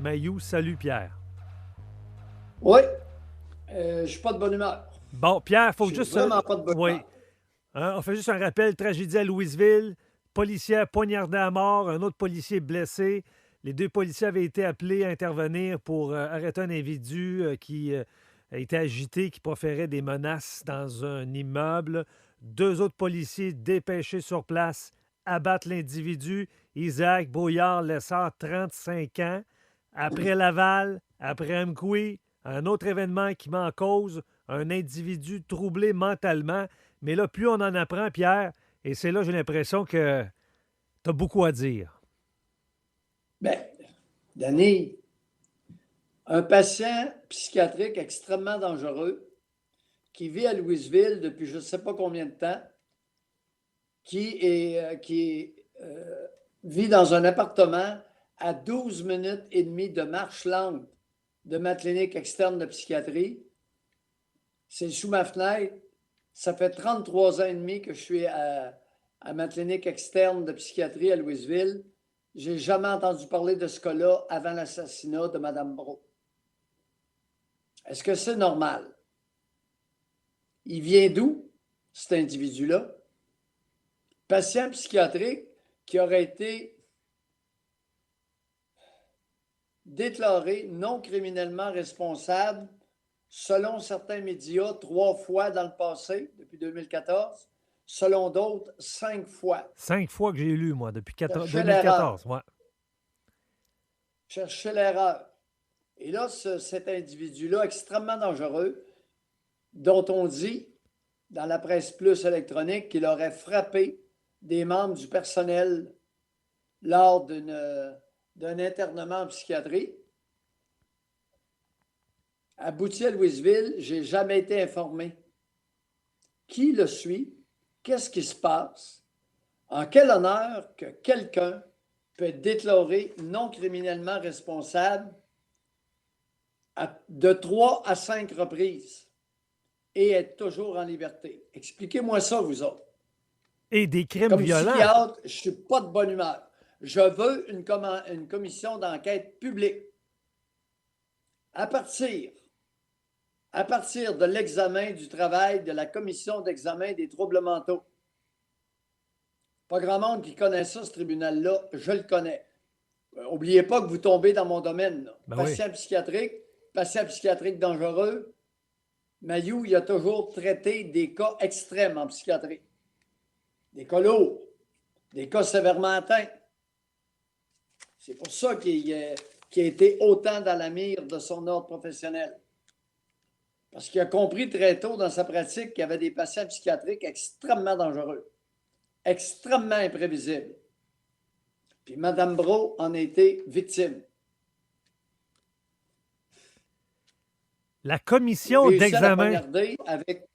Mailloux, salut Pierre. Oui, je suis pas de bonne humeur. Bon, Pierre, Je faut suis juste. vraiment pas de bonne Oui. humeur. Hein, on fait juste un rappel. Tragédie à Louisville. Policier poignardé à mort. Un autre policier blessé. Les deux policiers avaient été appelés à intervenir pour arrêter un individu qui a été agité, qui proférait des menaces dans un immeuble. Deux autres policiers dépêchés sur place abattent l'individu. Isaac Brouillard Lessard, 35 ans. Après Laval, après Amqui, un autre événement qui met en cause un individu troublé mentalement. Mais là, plus on en apprend, Pierre, et c'est là j'ai l'impression que tu as beaucoup à dire. Ben, Danny, un patient psychiatrique extrêmement dangereux qui vit à Louisville depuis je ne sais pas combien de temps, qui vit dans un appartement à 12 minutes et demie de marche lente de ma clinique externe de psychiatrie. C'est sous ma fenêtre. Ça fait 33 ans et demi que je suis à ma clinique externe de psychiatrie à Louisville. J'ai jamais entendu parler de ce cas-là avant l'assassinat de Mme Brault. Est-ce que c'est normal? Il vient d'où, cet individu-là? Patient psychiatrique qui aurait été déclaré non criminellement responsable, selon certains médias, 3 fois dans le passé, depuis 2014, selon d'autres, 5 fois. 5 fois que j'ai lu, moi, depuis Cherchez l'erreur. 2014. Ouais. Cherchez l'erreur. Et là, cet individu-là, extrêmement dangereux, dont on dit dans la presse plus électronique qu'il aurait frappé des membres du personnel lors d'un internement en psychiatrie. Abouti à Louisville, je n'ai jamais été informé. Qui le suit? Qu'est-ce qui se passe? En quel honneur que quelqu'un peut être déclaré non criminellement responsable de 3 à 5 reprises et être toujours en liberté? Expliquez-moi ça, vous autres. Et des crimes Comme violents. psychiatre, je ne suis pas de bonne humeur. Je veux une commission d'enquête publique. À partir, à partir de l'examen du travail de la commission d'examen des troubles mentaux. Pas grand monde qui connaît ça, ce tribunal-là. Je le connais. N'oubliez pas que vous tombez dans mon domaine. Ben oui. Patient psychiatrique dangereux. Mailloux, il a toujours traité des cas extrêmes en psychiatrie. Des cas lourds, des cas sévèrement atteints. C'est pour ça qu'il a été autant dans la mire de son ordre professionnel. Parce qu'il a compris très tôt dans sa pratique qu'il y avait des patients psychiatriques extrêmement dangereux, extrêmement imprévisibles. Puis Mme Brault en a été victime. La Il a commission réussi à la d'examen. poignarder avec...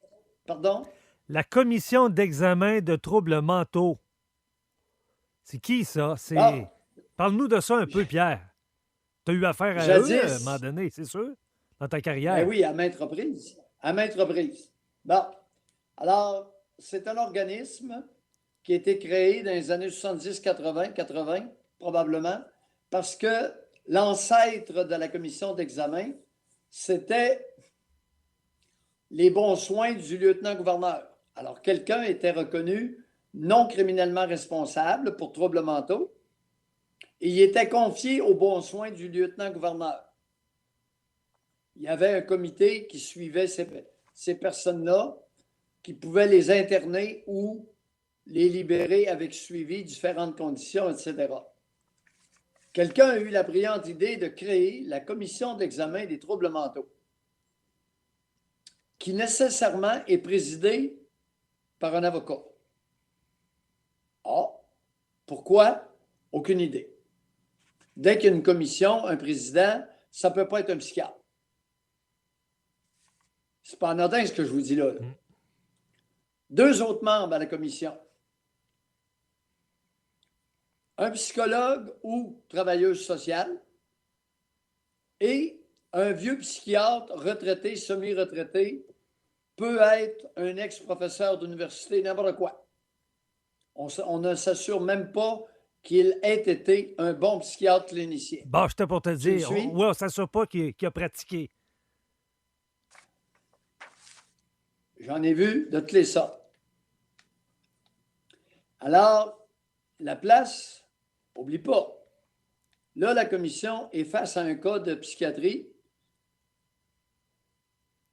Pardon? La commission d'examen de troubles mentaux. C'est qui ça? Bon, Parle-nous de ça un peu, Pierre. Tu as eu affaire à eux à un moment jadis, donné, c'est sûr, dans ta ben carrière. oui, à maintes reprises. À maintes reprises. Bon, alors, c'est un organisme qui a été créé dans les années 70, 80, 80 probablement, parce que l'ancêtre de la commission d'examen, c'était les bons soins du lieutenant-gouverneur. Alors, quelqu'un était reconnu non criminellement responsable pour troubles mentaux et il était confié aux bons soins du lieutenant-gouverneur. Il y avait un comité qui suivait ces personnes-là, qui pouvait les interner ou les libérer avec suivi, différentes conditions, etc. Quelqu'un a eu la brillante idée de créer la commission d'examen des troubles mentaux, qui nécessairement est présidée par un avocat. Ah, pourquoi? Aucune idée. Dès qu'il y a une commission, un président, ça ne peut pas être un psychiatre. C'est pas anodin ce que je vous dis là. Deux autres membres à la commission. Un psychologue ou travailleuse sociale et un vieux psychiatre retraité, semi-retraité, peut être un ex-professeur d'université, n'importe quoi. On ne s'assure même pas qu'il ait été un bon psychiatre clinicien. Bon, j'étais pour te dire, suis? on ne s'assure pas qu'il a pratiqué. J'en ai vu de toutes les sortes. Alors, la place, n'oublie pas, là, la commission est face à un cas de psychiatrie.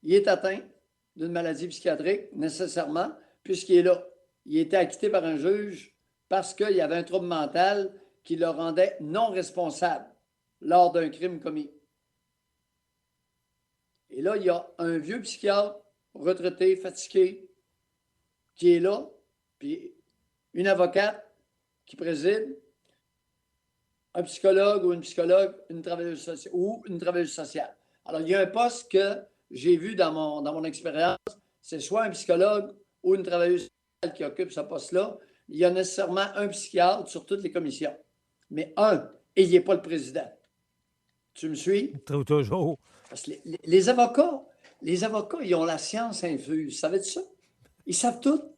Il est atteint d'une maladie psychiatrique, nécessairement, puisqu'il est là. Il a été acquitté par un juge parce qu'il y avait un trouble mental qui le rendait non responsable lors d'un crime commis. Et là, il y a un vieux psychiatre, retraité, fatigué, qui est là, puis une avocate qui préside, un psychologue ou une psychologue, une travailleuse sociale. Alors, il y a un poste que j'ai vu dans mon expérience, c'est soit un psychologue ou une travailleuse sociale qui occupe ce poste-là. Il y a nécessairement un psychiatre sur toutes les commissions. Mais un, et il n'est pas le président. Tu me suis? Toujours. Parce que les avocats, ils ont la science infuse. Savais-tu ça? Ils savent tout.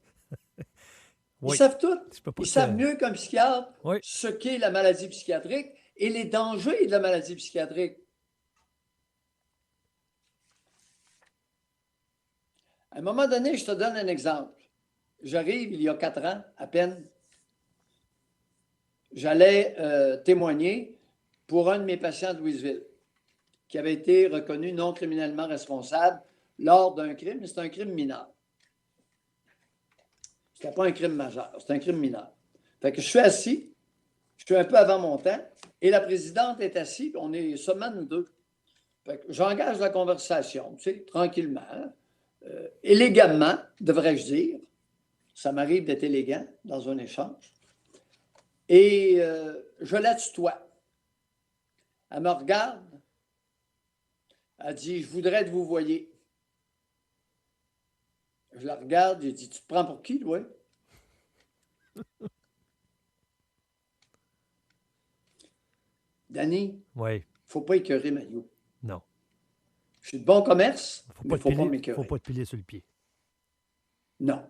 Oui. Ils savent tout. Ils te... savent mieux qu'un psychiatre oui. ce qu'est la maladie psychiatrique et les dangers de la maladie psychiatrique. À un moment donné, je te donne un exemple. J'arrive il y a 4 ans, à peine. J'allais témoigner pour un de mes patients de Louisville qui avait été reconnu non criminellement responsable lors d'un crime, mais c'est un crime mineur. C'était pas un crime majeur, c'est un crime mineur. Fait que je suis assis, je suis un peu avant mon temps, et la présidente est assise, on est seulement nous deux. Fait que j'engage la conversation, tu sais, tranquillement, élégamment, devrais-je dire. Ça m'arrive d'être élégant dans un échange. Et je la tutoie. Elle me regarde, elle dit « Je voudrais que vous voyez ». Je la regarde, j'ai dit « Tu te prends pour qui, toi? » Danny, oui. Il ne faut pas écœurer Mario. Non. Je suis de bon commerce, mais il ne faut pas Il ne m'écœurer. faut pas te piler sur le pied. Non.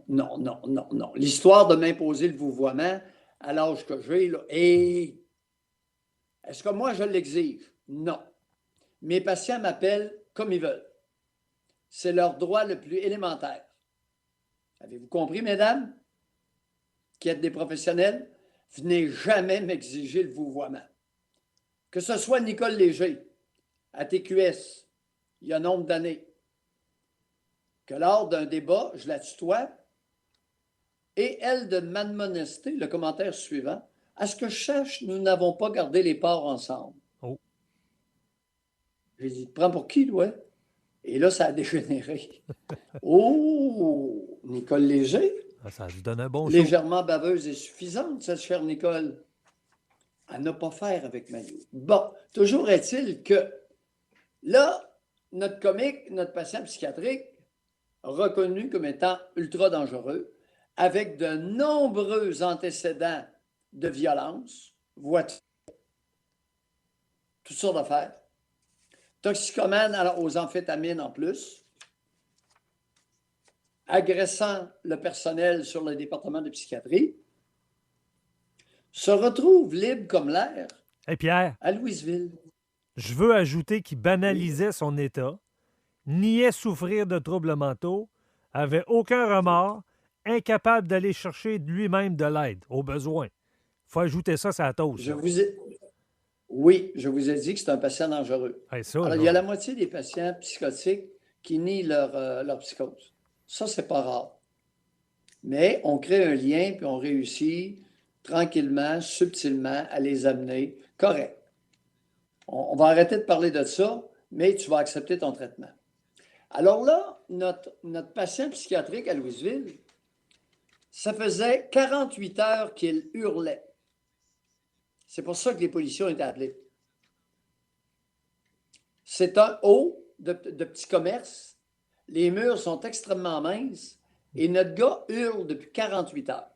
L'histoire de m'imposer le vouvoiement à l'âge que j'ai, là, est-ce que moi je l'exige? Non. Mes patients m'appellent comme ils veulent. C'est leur droit le plus élémentaire. Avez-vous compris, mesdames, qui êtes des professionnels? Venez jamais m'exiger le vouvoiement. Que ce soit Nicole Léger, à TQS, il y a nombre d'années, que lors d'un débat, je la tutoie, et elle de m'admonester le commentaire suivant. À ce que je sache, nous n'avons pas gardé les ports ensemble. Oh. J'ai dit, prends pour qui, toi? Et là, ça a dégénéré. Oh, Nicole Léger. Ça lui donne un bon légèrement show. Baveuse et suffisante, cette chère Nicole. À ne pas faire avec Mario. Bon, toujours est-il que là, notre comique, notre patient psychiatrique, reconnu comme étant ultra dangereux, avec de nombreux antécédents de violence, voiture, toutes sortes d'affaires, toxicomane aux amphétamines en plus, agressant le personnel sur le département de psychiatrie, se retrouve libre comme l'air hey Pierre, à Louisville. Je veux ajouter qu'il banalisait son état, niait souffrir de troubles mentaux, avait aucun remords, incapable d'aller chercher lui-même de l'aide, au besoin. Il faut ajouter ça à la toast. Oui, je vous ai dit que c'est un patient dangereux. Hey, ça, alors, il y a la moitié des patients psychotiques qui nient leur psychose. Ça, c'est pas rare. Mais on crée un lien, puis on réussit tranquillement, subtilement à les amener. Correct. On va arrêter de parler de ça, mais tu vas accepter ton traitement. Alors là, notre patient psychiatrique à Louisville, ça faisait 48 heures qu'il hurlait. C'est pour ça que les policiers ont été appelés. C'est un haut de petits commerces. Les murs sont extrêmement minces et notre gars hurle depuis 48 heures.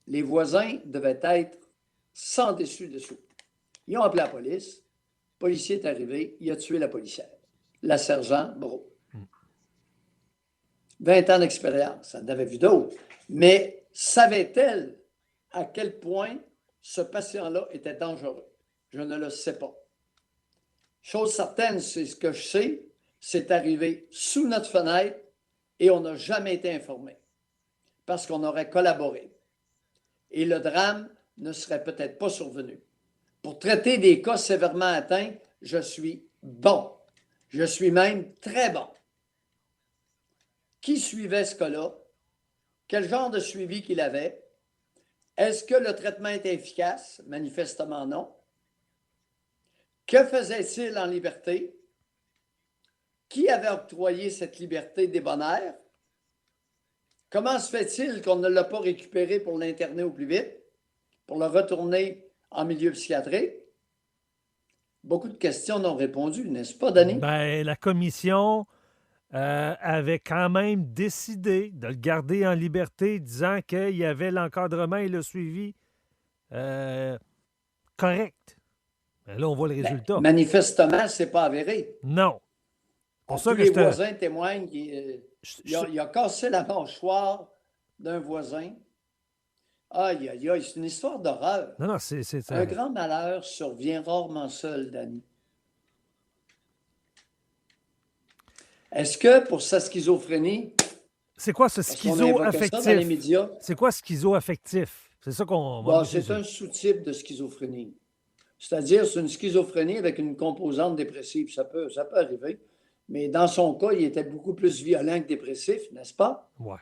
Les voisins devaient être sans dessus-dessous. Ils ont appelé la police. Le policier est arrivé. Il a tué la policière, la sergent Brault. 20 ans d'expérience. Elle en avait vu d'autres. Mais savait-elle à quel point ce patient-là était dangereux. Je ne le sais pas. Chose certaine, c'est ce que je sais, c'est arrivé sous notre fenêtre et on n'a jamais été informé parce qu'on aurait collaboré. Et le drame ne serait peut-être pas survenu. Pour traiter des cas sévèrement atteints, je suis bon. Je suis même très bon. Qui suivait ce cas-là? Quel genre de suivi qu'il avait? Est-ce que le traitement était efficace? Manifestement non. Que faisait-il en liberté? Qui avait octroyé cette liberté débonnaire? Comment se fait-il qu'on ne l'a pas récupéré pour l'interner au plus vite, pour le retourner en milieu psychiatrique? Beaucoup de questions non répondues, n'est-ce pas, Denis? Ben, la commission avait quand même décidé de le garder en liberté, disant qu'il y avait l'encadrement et le suivi euh, correct. Ben là, on voit le Ben, résultat. manifestement, ce n'est pas avéré. Non. Pour ça Tous que les je te. voisins témoignent qu'il je- il a cassé la mâchoire d'un voisin. Aïe, aïe, aïe, c'est une histoire d'horreur. non, non, c'est Un grand malheur survient rarement seul, Danny. Est-ce que pour sa schizophrénie, c'est quoi ce parce qu'on a évoqué ça dans les schizo-affectif? médias, C'est quoi schizo-affectif? C'est ça qu'on va bon, aussi. c'est un sous-type de schizophrénie. C'est-à-dire, c'est une schizophrénie avec une composante dépressive. Ça peut arriver. Mais dans son cas, il était beaucoup plus violent que dépressif, n'est-ce pas? Ouais.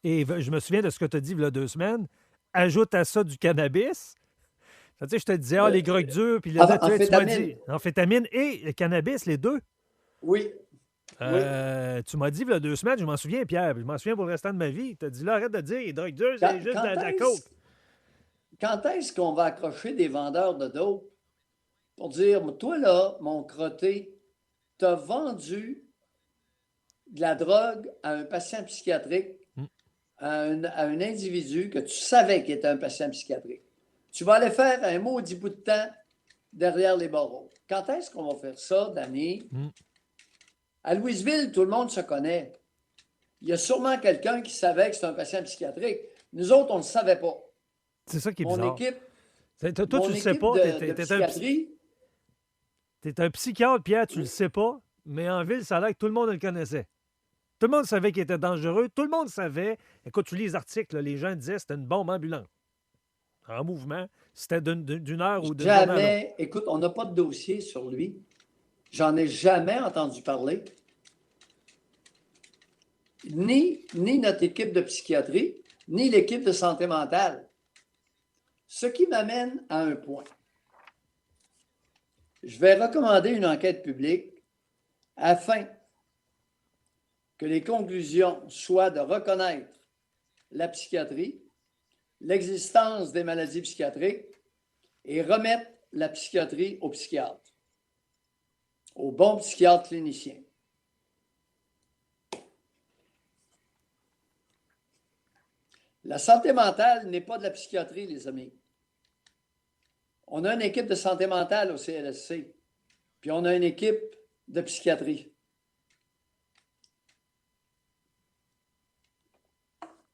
Et je me souviens de ce que tu as dit il y a 2 semaines. Ajoute à ça du cannabis. Tu sais, je te disais, les drogues dures, puis tu m'as Amphétamine. dit amphétamine et le cannabis, les deux. Oui, oui. Tu m'as dit il y a 2 semaines, je m'en souviens, Pierre, je m'en souviens pour le restant de ma vie. Tu as dit là, arrête de dire, les drogues dures, c'est juste de la coke. Quand est-ce qu'on va accrocher des vendeurs de dope pour dire, toi là, mon crotté, t'as vendu de la drogue à un patient psychiatrique, à un individu que tu savais qu'il était un patient psychiatrique. Tu vas aller faire un maudit bout de temps derrière les barreaux. Quand est-ce qu'on va faire ça, Danny? À Louisville, tout le monde se connaît. Il y a sûrement quelqu'un qui savait que c'était un patient psychiatrique. Nous autres, on ne le savait pas. C'est ça qui est Mon bizarre. équipe, Toi, tu mon le sais équipe pas. de psychiatrie, T'es un psychiatre, Pierre, tu le sais pas. Mais en ville, ça a l'air que tout le monde le connaissait. Tout le monde savait qu'il était dangereux. Tout le monde savait. Écoute, tu lis les articles, là, les gens disaient que c'était une bombe ambulante. En mouvement. C'était d'une heure ou d'une journée à l'autre. jamais, écoute, on n'a pas de dossier sur lui. J'en ai jamais entendu parler. Ni notre équipe de psychiatrie, ni l'équipe de santé mentale. Ce qui m'amène à un point. Je vais recommander une enquête publique afin que les conclusions soient de reconnaître la psychiatrie, l'existence des maladies psychiatriques et remettre la psychiatrie aux psychiatres, aux bons psychiatres cliniciens. La santé mentale n'est pas de la psychiatrie, les amis. On a une équipe de santé mentale au CLSC, puis on a une équipe de psychiatrie.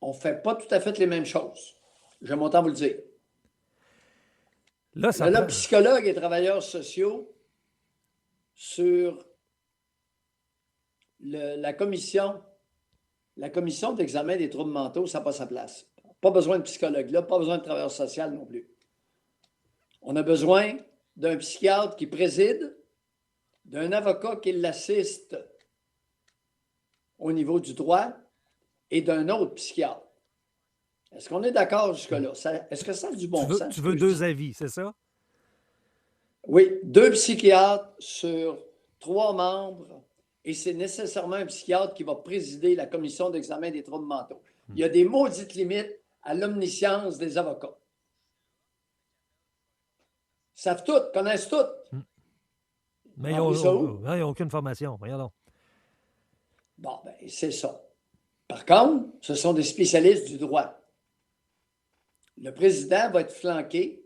On ne fait pas tout à fait les mêmes choses. J'aime autant vous le dire. Là, psychologues et travailleurs sociaux sur la commission d'examen des troubles mentaux, ça n'a pas sa place. Pas besoin de psychologue là, pas besoin de travailleur social non plus. On a besoin d'un psychiatre qui préside, d'un avocat qui l'assiste au niveau du droit et d'un autre psychiatre. Est-ce qu'on est d'accord jusque-là? Est-ce que ça a du bon sens? Tu veux 2 avis, c'est ça? Oui, 2 psychiatres sur 3 membres et c'est nécessairement un psychiatre qui va présider la commission d'examen des troubles mentaux. Il y a des maudites limites à l'omniscience des avocats. Ils savent tout, connaissent tout. Mais ils n'ont aucune formation. Voyons donc. Bon, ben, c'est ça. Par contre, ce sont des spécialistes du droit. Le président va être flanqué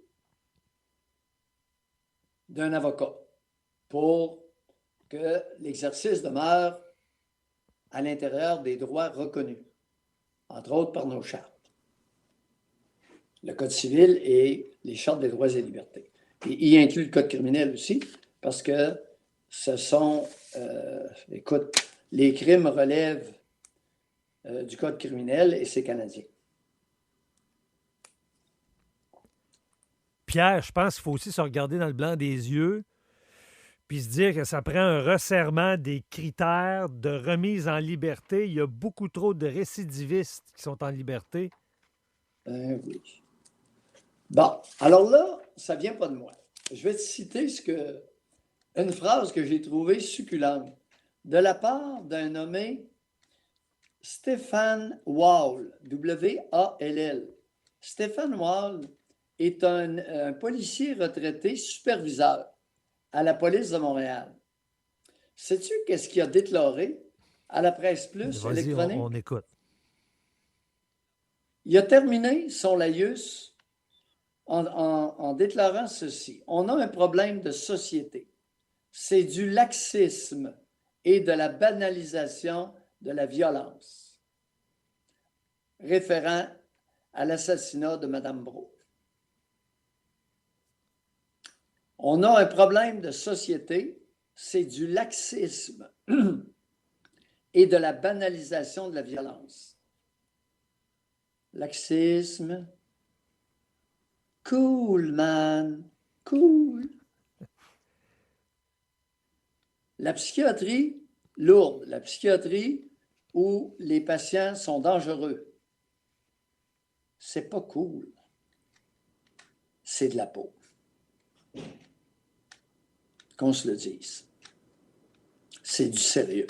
d'un avocat pour que l'exercice demeure à l'intérieur des droits reconnus, entre autres par nos chartes. le Code civil et les chartes des droits et libertés. Et il inclut le Code criminel aussi, parce que ce sont, écoute, les crimes relèvent du Code criminel et c'est canadien. Pierre, je pense qu'il faut aussi se regarder dans le blanc des yeux puis se dire que ça prend un resserrement des critères de remise en liberté. Il y a beaucoup trop de récidivistes qui sont en liberté. Oui. Bon, alors là, ça ne vient pas de moi. Je vais te citer une phrase que j'ai trouvée succulente de la part d'un nommé Stéphane Wall, W-A-L-L. Stéphane Wall est un policier retraité superviseur à la police de Montréal. Sais-tu qu'est-ce qu'il a déclaré à la Presse Plus électronique? On écoute. Il a terminé son laïus en déclarant ceci. On a un problème de société. C'est du laxisme et de la banalisation de la violence. Référant à l'assassinat de Mme Brault. On a un problème de société, c'est du laxisme et de la banalisation de la violence. Laxisme. Cool, man. Cool. La psychiatrie lourde, la psychiatrie où les patients sont dangereux, c'est pas cool. C'est de la peau. Qu'on se le dise. C'est du sérieux.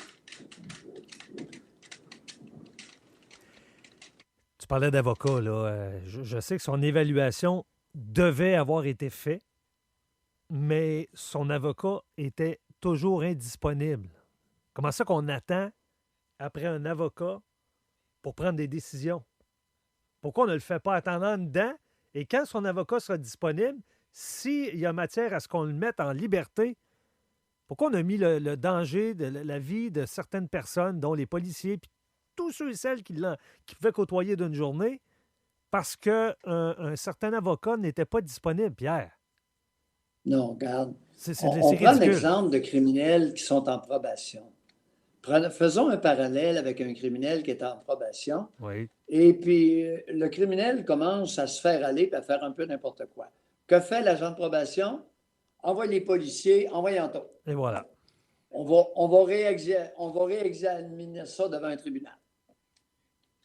Tu parlais d'avocat, là. Je sais que son évaluation devait avoir été faite, mais son avocat était toujours indisponible. Comment ça qu'on attend après un avocat pour prendre des décisions? Pourquoi on ne le fait pas attendre dedans? Et quand son avocat sera disponible, s'il y a matière à ce qu'on le mette en liberté, pourquoi on a mis le danger de la vie de certaines personnes, dont les policiers, puis tous ceux et celles qui pouvaient côtoyer d'une journée, parce qu'un certain avocat n'était pas disponible, Pierre? Non, regarde. C'est On prend ridicule. l'exemple de criminels qui sont en probation. Faisons un parallèle avec un criminel qui est en probation. Oui. Et puis, le criminel commence à se faire aller et à faire un peu n'importe quoi. Que fait l'agent de probation? Envoie les policiers, envoie en taux. Et voilà. On va réexaminer ça devant un tribunal.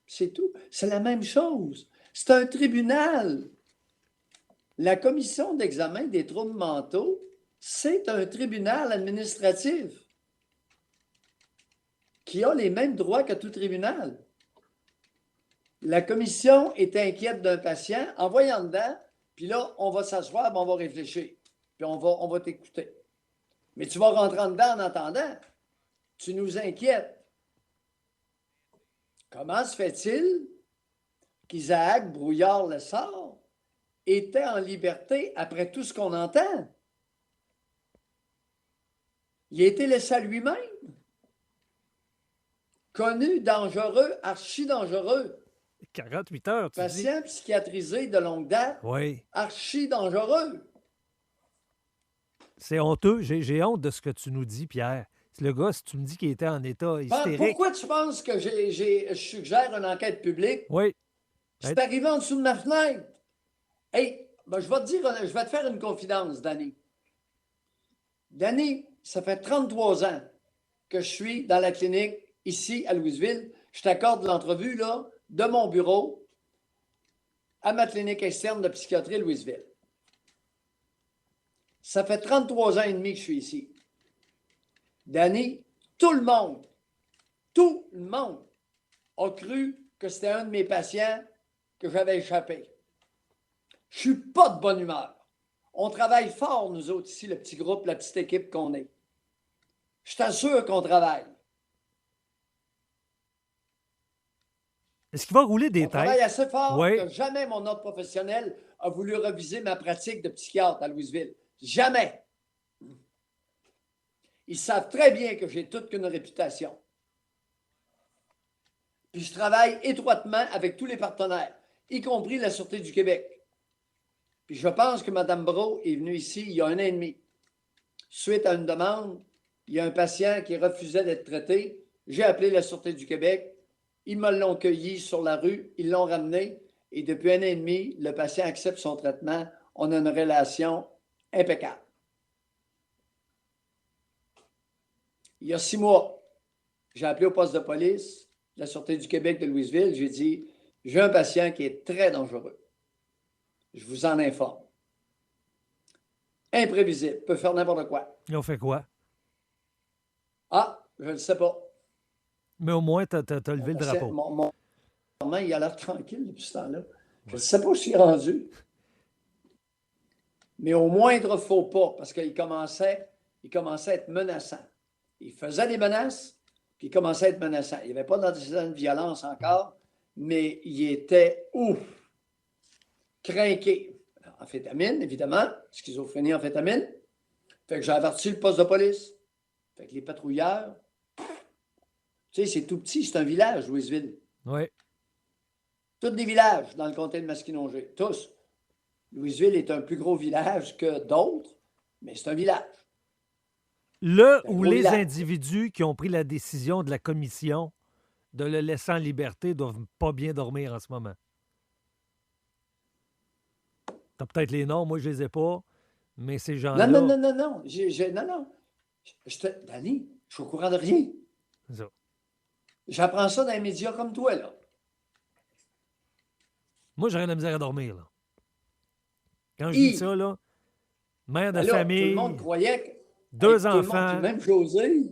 C'est tout. C'est la même chose. C'est un tribunal. La commission d'examen des troubles mentaux, c'est un tribunal administratif qui a les mêmes droits que tout tribunal. La commission est inquiète d'un patient, envoyant dedans, puis là, on va s'asseoir, on va réfléchir, puis on va t'écouter. Mais tu vas rentrer en dedans en attendant. Tu nous inquiètes. Comment se fait-il qu'Isaac Brouillard-Lessard était en liberté après tout ce qu'on entend? Il a été laissé à lui-même. Connu, dangereux, archi-dangereux. 48 heures, tu dis. Patient psychiatrisé de longue date, Oui. archi-dangereux. C'est honteux. J'ai honte de ce que tu nous dis, Pierre. Le gars, si tu me dis qu'il était en état hystérique... Pourquoi tu penses que je suggère une enquête publique? Oui. C'est arrivé en dessous de ma fenêtre. Hey, ben je vais te faire une confidence, Danny. Danny, ça fait 33 ans que je suis dans la clinique ici à Louisville. Je t'accorde l'entrevue là, de mon bureau à ma clinique externe de psychiatrie à Louisville. Ça fait 33 ans et demi que je suis ici. Danny, tout le monde a cru que c'était un de mes patients que j'avais échappé. Je suis pas de bonne humeur. On travaille fort, nous autres ici, le petit groupe, la petite équipe qu'on est. Je t'assure qu'on travaille. Est-ce qu'il va rouler des On têtes? travaille assez fort Oui. que jamais mon ordre professionnel a voulu reviser ma pratique de psychiatre à Louisville. Jamais. Ils savent très bien que j'ai toute qu'une réputation. Puis je travaille étroitement avec tous les partenaires, y compris la Sûreté du Québec. Puis je pense que Mme Brault est venue ici il y a 1 an et demi. Suite à une demande, il y a un patient qui refusait d'être traité. J'ai appelé la Sûreté du Québec. Ils me l'ont cueilli sur la rue. Ils l'ont ramené. Et depuis 1 an et demi, le patient accepte son traitement. On a une relation impeccable. Il y a 6 mois, j'ai appelé au poste de police de la Sûreté du Québec de Louisville. J'ai dit, j'ai un patient qui est très dangereux. Je vous en informe. Imprévisible, peut faire n'importe quoi. Ils ont fait quoi? Ah, je ne sais pas. Mais au moins, tu as levé le Patient, drapeau. mon il a l'air tranquille depuis ce temps-là. Je ne sais pas où je suis rendu. Mais au moindre faux pas, parce qu'il commençait à être menaçant. Il faisait des menaces, puis il commençait à être menaçant. Il n'y avait pas d'antécédent de violence encore, mais il était craqué. Amphétamine, évidemment, schizophrénie, amphétamine. Fait que j'ai averti le poste de police. Fait que les patrouilleurs, tu sais, c'est tout petit, c'est un village, Louisville. Oui. Tous des villages dans le comté de Masquinongé, tous. Louisville est un plus gros village que d'autres, mais c'est un village. Où les individus qui ont pris la décision de la commission de le laisser en liberté doivent pas bien dormir en ce moment. T'as peut-être les noms, moi je les ai pas, mais ces gens-là... Non. Non. Danny, je suis au courant de rien. C'est ça. J'apprends ça dans les médias comme toi, là. Moi, j'aurais de la misère à dormir, là. Quand je dis ça, là, mère de Ben là, famille, tout le monde croyait que... 2 enfants... Même José!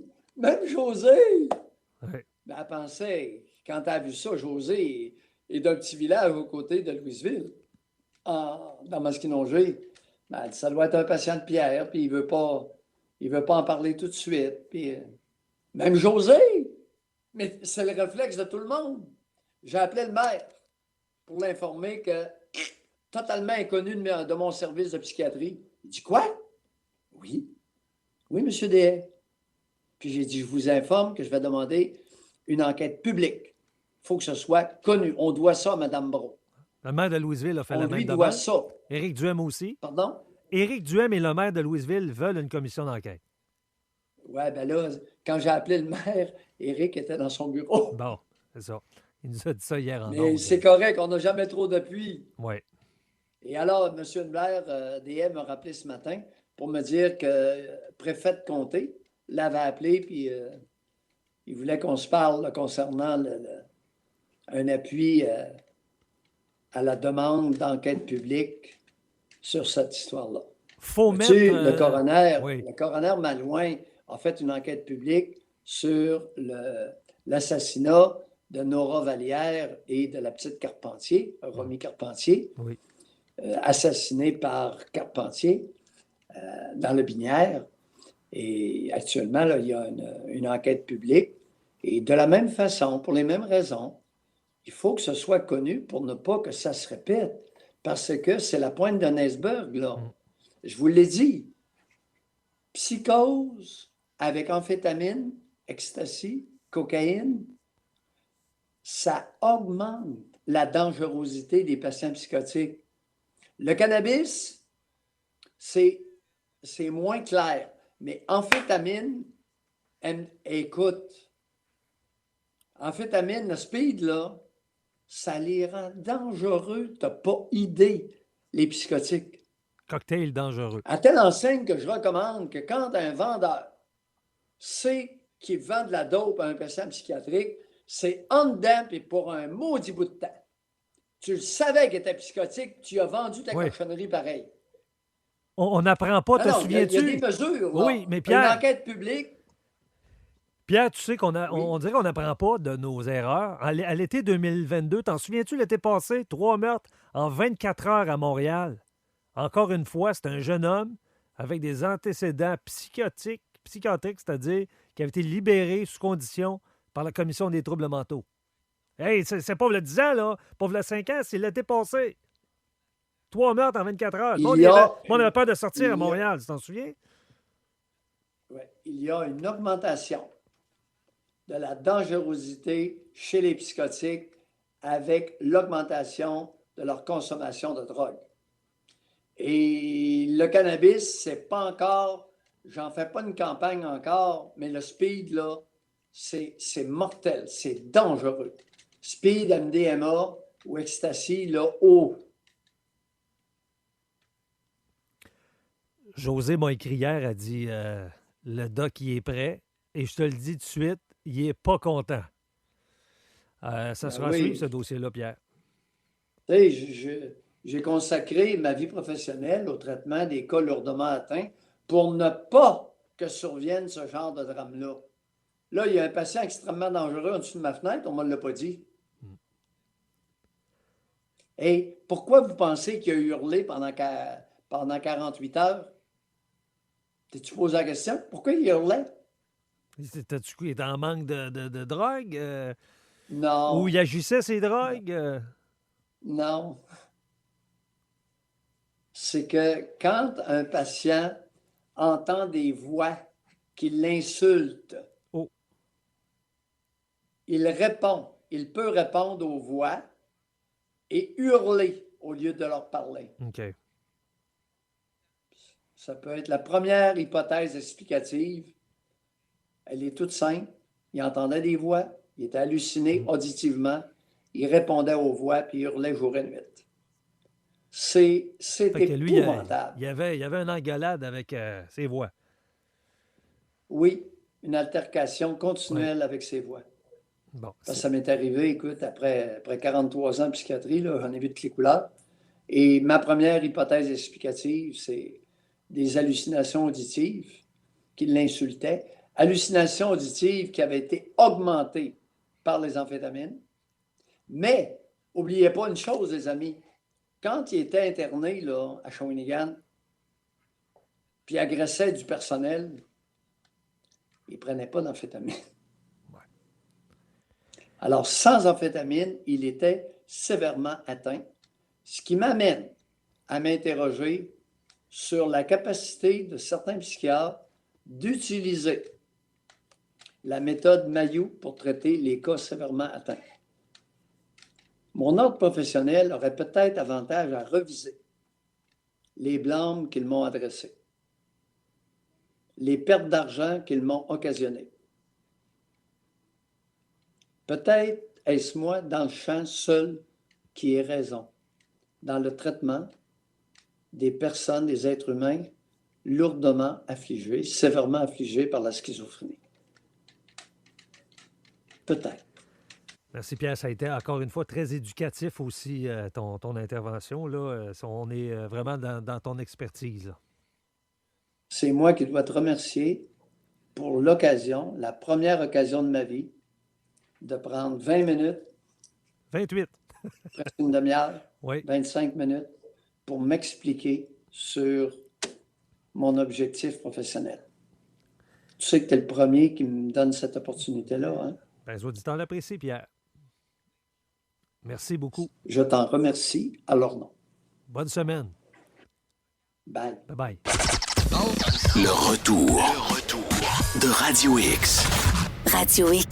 Ouais. Ben, elle pensait, quand elle a vu ça, José est d'un petit village aux côtés de Louisville, dans Masquinongé. Ben, elle dit, ça doit être un patient de Pierre, puis il veut pas en parler tout de suite. Puis, même José! Mais c'est le réflexe de tout le monde. J'ai appelé le maire pour l'informer que, totalement inconnu de mon service de psychiatrie. Il dit, quoi? Oui, M. Dehaye. Puis j'ai dit, je vous informe que je vais demander une enquête publique. Il faut que ce soit connu. On doit ça à Mme Brault. Le maire de Louisville a fait la On même lui demande. doit ça. Éric Duhem aussi. Pardon? Éric Duhem et le maire de Louisville veulent une commission d'enquête. Oui, bien là, quand j'ai appelé le maire, Éric était dans son bureau. Bon, c'est ça. Il nous a dit ça hier en Mais ondes. c'est correct, on n'a jamais trop d'appui. Oui. Et alors, M. Hunebert, DM m'a rappelé ce matin pour me dire que le préfet de comté l'avait appelé, puis il voulait qu'on se parle là, concernant un appui à la demande d'enquête publique sur cette histoire-là. Faut mettre... Le coroner Malouin a fait une enquête publique sur l'assassinat de Nora Vallière et de la petite Carpentier, Romy Carpentier, assassinée par Carpentier dans le Binière. Et actuellement, là, il y a une enquête publique. Et de la même façon, pour les mêmes raisons, il faut que ce soit connu pour ne pas que ça se répète. Parce que c'est la pointe d'un iceberg, là. Je vous l'ai dit. Psychose avec amphétamine, ecstasy, cocaïne, ça augmente la dangerosité des patients psychotiques. Le cannabis, c'est moins clair. Mais amphétamine, écoute, amphétamine, le speed, là, ça les rend dangereux. Tu n'as pas idée, les psychotiques. Cocktail dangereux. À telle enseigne que je recommande que quand un vendeur sait qu'il vend de la dope à un patient psychiatrique, c'est en dedans et pour un maudit bout de temps. Tu le savais qu'il était psychotique, tu as vendu ta cochonnerie pareil. On n'apprend pas, te souviens-tu? Il y a des mesures. Oui, mais Pierre... Une enquête publique. Pierre, tu sais on dirait qu'on n'apprend pas de nos erreurs. À l'été 2022, t'en souviens-tu l'été passé? 3 meurtres en 24 heures à Montréal. Encore une fois, c'est un jeune homme avec des antécédents psychiatriques, c'est-à-dire qui avait été libéré sous condition par la Commission des troubles mentaux. Hey, c'est pas le 10 ans, là. Pas le 5 ans, c'est l'été passé. 3 meurtres en 24 heures. On avait peur de sortir à Montréal, tu t'en souviens? Oui, il y a une augmentation de la dangerosité chez les psychotiques avec l'augmentation de leur consommation de drogue. Et le cannabis, c'est pas encore, j'en fais pas une campagne encore, mais le speed, là, c'est mortel, c'est dangereux. Speed, MDMA ou ecstasy, là, José m'a écrit hier, a dit le doc, il est prêt. Et je te le dis tout de suite, il n'est pas content. Ça sera à suivre, ce dossier-là, Pierre. Tu sais, j'ai consacré ma vie professionnelle au traitement des cas lourdement atteints pour ne pas que survienne ce genre de drame-là. Là, il y a un patient extrêmement dangereux en dessous de ma fenêtre, on ne me l'a pas dit. Et pourquoi vous pensez qu'il a hurlé pendant 48 heures? T'es-tu posé la question? Pourquoi il hurlait? Il était en manque de drogue? Non. Ou il agissait ses drogues? Non. C'est que quand un patient entend des voix qui l'insultent, il répond. Il peut répondre aux voix et hurler au lieu de leur parler. OK. Ça peut être la première hypothèse explicative. Elle est toute simple. Il entendait des voix, il était halluciné auditivement, il répondait aux voix puis il hurlait jour et nuit. C'est épouvantable. Il y avait une engueulade avec ses voix. Oui, une altercation continuelle avec ses voix. Bon, ça m'est arrivé, écoute, après 43 ans de psychiatrie, là, j'en ai vu toutes les couleurs. Et ma première hypothèse explicative, c'est des hallucinations auditives qui l'insultaient. Hallucinations auditives qui avaient été augmentées par les amphétamines. Mais, n'oubliez pas une chose, les amis, quand il était interné là, à Shawinigan, puis agressait du personnel, il ne prenait pas d'amphétamine. Ouais. Alors, sans amphétamine, il était sévèrement atteint, ce qui m'amène à m'interroger sur la capacité de certains psychiatres d'utiliser la méthode Mayou pour traiter les cas sévèrement atteints. Mon ordre professionnel aurait peut-être avantage à reviser les blâmes qu'ils m'ont adressés, les pertes d'argent qu'ils m'ont occasionnées. Peut-être est-ce moi dans le champ seul qui ai raison, dans le traitement des personnes, des êtres humains lourdement affligés, sévèrement affligés par la schizophrénie. Peut-être. Merci Pierre, ça a été encore une fois très éducatif aussi, ton intervention. Là. On est vraiment dans ton expertise. Là. C'est moi qui dois te remercier pour l'occasion, la première occasion de ma vie, de prendre 20 minutes. 28. Presque une demi-heure, oui. 25 minutes, pour m'expliquer sur mon objectif professionnel. Tu sais que tu es le premier qui me donne cette opportunité-là. Hein? Bien, les auditeurs l'apprécient, Pierre. Merci beaucoup. Je t'en remercie à leur nom. Bonne semaine. Bye. Bye-bye. Le retour de Radio X. Radio X.